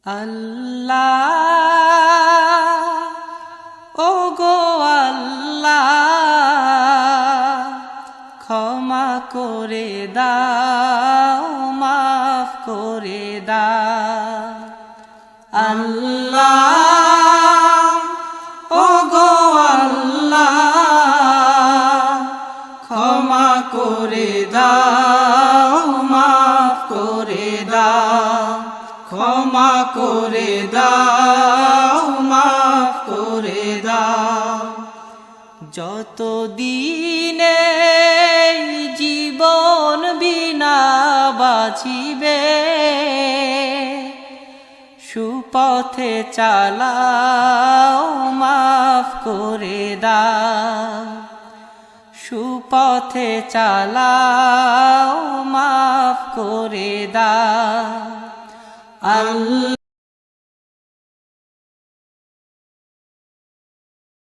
আল্লাহ ও গো আল্লাহ ক্ষমা করে দাও মাফ করে দাও আল্লাহ ও গো আল্লাহ ক্ষমা করে দাও মাফ করে দাও ক্ষমা করে দাও মাফ করে দাও যতদিনে জীবন বিনা বাঁচিবে সুপথে চালাও মাফ করে দাও সুপথে চালাও মাফ করে দাও আল্লাহ।